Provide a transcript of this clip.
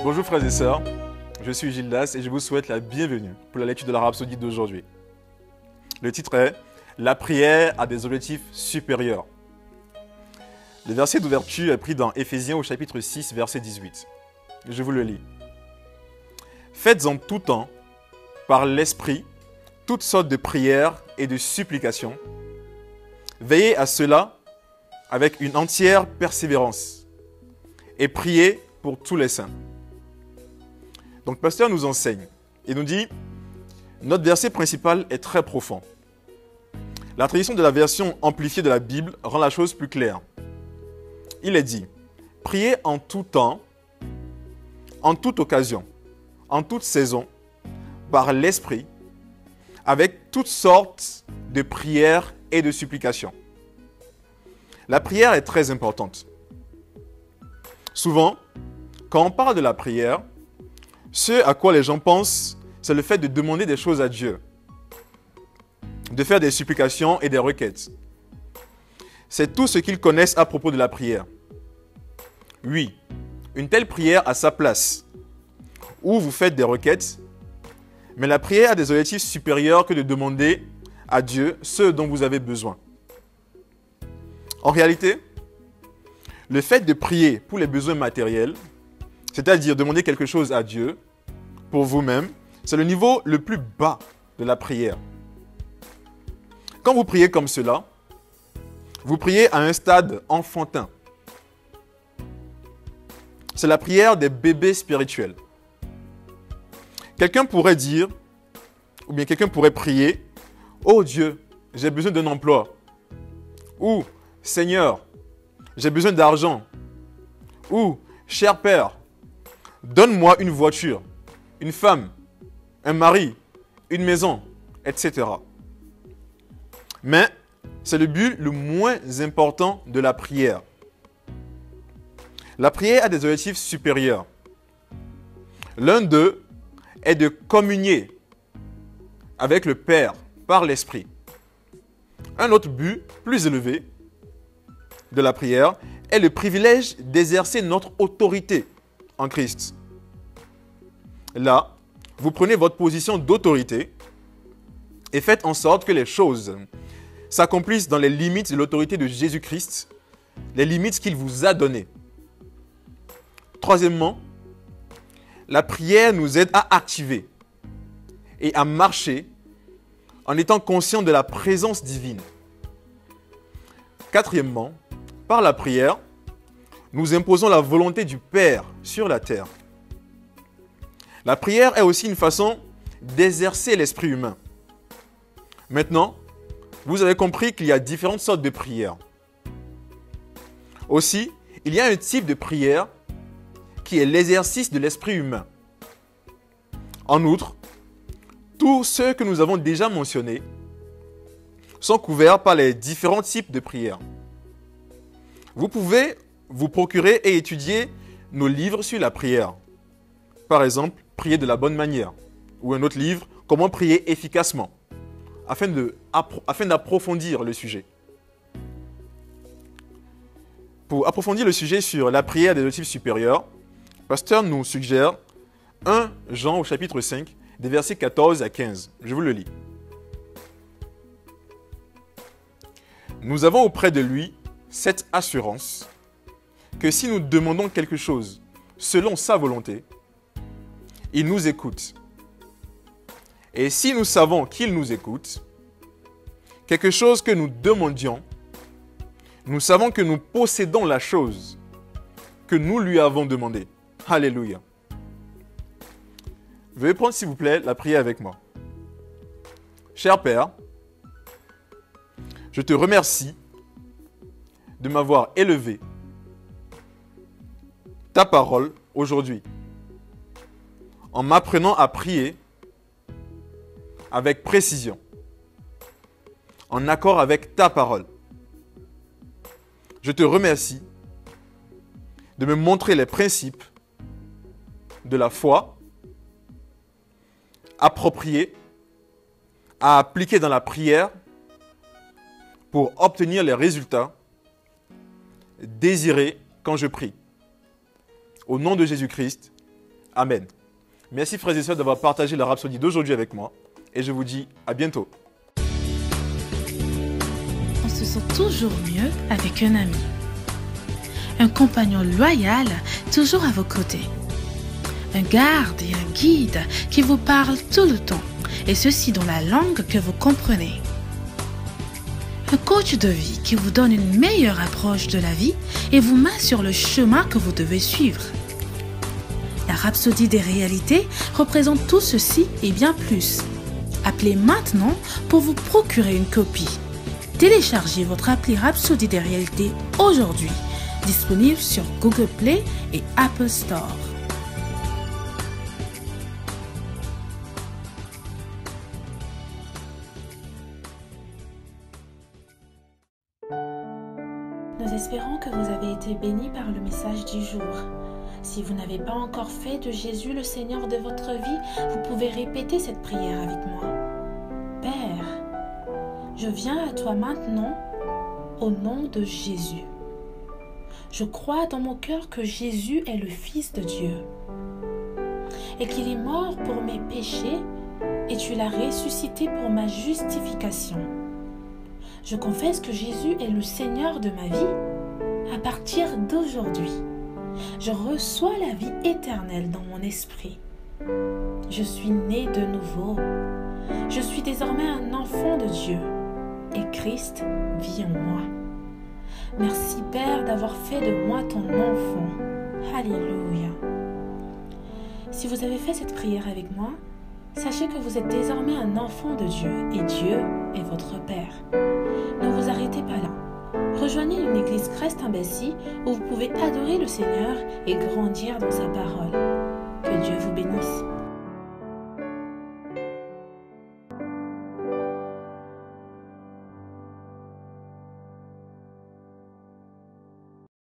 Bonjour frères et sœurs, je suis Gildas et je vous souhaite la bienvenue pour la lecture de la Rhapsodie d'aujourd'hui. Le titre est « La prière a des objectifs supérieurs ». Le verset d'ouverture est pris dans Éphésiens au chapitre 6, verset 18. Je vous le lis. « Faites en tout temps, par l'Esprit, toutes sortes de prières et de supplications. Veillez à cela avec une entière persévérance et priez pour tous les saints. » Donc, Pasteur nous enseigne et nous dit, notre verset principal est très profond. La traduction de la version amplifiée de la Bible rend la chose plus claire. Il est dit, priez en tout temps, en toute occasion, en toute saison, par l'Esprit, avec toutes sortes de prières et de supplications. La prière est très importante. Souvent, quand on parle de la prière, ce à quoi les gens pensent, c'est le fait de demander des choses à Dieu, de faire des supplications et des requêtes. C'est tout ce qu'ils connaissent à propos de la prière. Oui, une telle prière a sa place, où vous faites des requêtes, mais la prière a des objectifs supérieurs que de demander à Dieu ce dont vous avez besoin. En réalité, le fait de prier pour les besoins matériels, c'est-à-dire demander quelque chose à Dieu pour vous-même, c'est le niveau le plus bas de la prière. Quand vous priez comme cela, vous priez à un stade enfantin. C'est la prière des bébés spirituels. Quelqu'un pourrait dire, ou bien quelqu'un pourrait prier, « Oh Dieu, j'ai besoin d'un emploi. » Ou « Seigneur, j'ai besoin d'argent. » Ou « Cher Père, donne-moi une voiture, une femme, un mari, une maison, etc. » Mais c'est le but le moins important de la prière. La prière a des objectifs supérieurs. L'un d'eux est de communier avec le Père par l'Esprit. Un autre but, plus élevé, de la prière est le privilège d'exercer notre autorité en Christ. Là, vous prenez votre position d'autorité et faites en sorte que les choses s'accomplissent dans les limites de l'autorité de Jésus-Christ, les limites qu'il vous a données. Troisièmement, la prière nous aide à activer et à marcher en étant conscient de la présence divine. Quatrièmement, par la prière, nous imposons la volonté du Père sur la terre. La prière est aussi une façon d'exercer l'esprit humain. Maintenant, vous avez compris qu'il y a différentes sortes de prières. Aussi, il y a un type de prière qui est l'exercice de l'esprit humain. En outre, tous ceux que nous avons déjà mentionnés sont couverts par les différents types de prières. Vous pouvez vous procurer et étudier nos livres sur la prière. Par exemple, Prier de la bonne manière, ou un autre livre, Comment prier efficacement, afin d'approfondir le sujet. Pour approfondir le sujet sur la prière des objectifs supérieurs, Pasteur nous suggère 1 Jean au chapitre 5, des versets 14 à 15. Je vous le lis. Nous avons auprès de lui cette assurance que si nous demandons quelque chose selon sa volonté, il nous écoute. Et si nous savons qu'il nous écoute, quelque chose que nous demandions, nous savons que nous possédons la chose que nous lui avons demandée. Alléluia. Veuillez prendre s'il vous plaît la prière avec moi. Cher Père, je te remercie de m'avoir élevé ta parole aujourd'hui, en m'apprenant à prier avec précision, en accord avec ta parole. Je te remercie de me montrer les principes de la foi appropriés à appliquer dans la prière pour obtenir les résultats désirés quand je prie. Au nom de Jésus-Christ, Amen. Merci frères et sœurs d'avoir partagé la rhapsodie d'aujourd'hui avec moi. Et je vous dis à bientôt. On se sent toujours mieux avec un ami. Un compagnon loyal, toujours à vos côtés. Un garde et un guide qui vous parle tout le temps, et ceci dans la langue que vous comprenez. Un coach de vie qui vous donne une meilleure approche de la vie et vous met sur le chemin que vous devez suivre. La Rhapsodie des réalités représente tout ceci et bien plus. Appelez maintenant pour vous procurer une copie. Téléchargez votre appli Rhapsodie des réalités aujourd'hui, disponible sur Google Play et Apple Store. Nous espérons que vous avez été bénis par le message du jour. Si vous n'avez pas encore fait de Jésus le Seigneur de votre vie, vous pouvez répéter cette prière avec moi. Père, je viens à toi maintenant au nom de Jésus. Je crois dans mon cœur que Jésus est le Fils de Dieu et qu'il est mort pour mes péchés et tu l'as ressuscité pour ma justification. Je confesse que Jésus est le Seigneur de ma vie à partir d'aujourd'hui. Je reçois la vie éternelle dans mon esprit. Je suis né de nouveau. Je suis désormais un enfant de Dieu et Christ vit en moi. Merci Père d'avoir fait de moi ton enfant. Alléluia. Si vous avez fait cette prière avec moi, sachez que vous êtes désormais un enfant de Dieu et Dieu est votre Père. Ne vous arrêtez pas là. Rejoignez une église Christ en Bessie où vous pouvez adorer le Seigneur et grandir dans sa parole.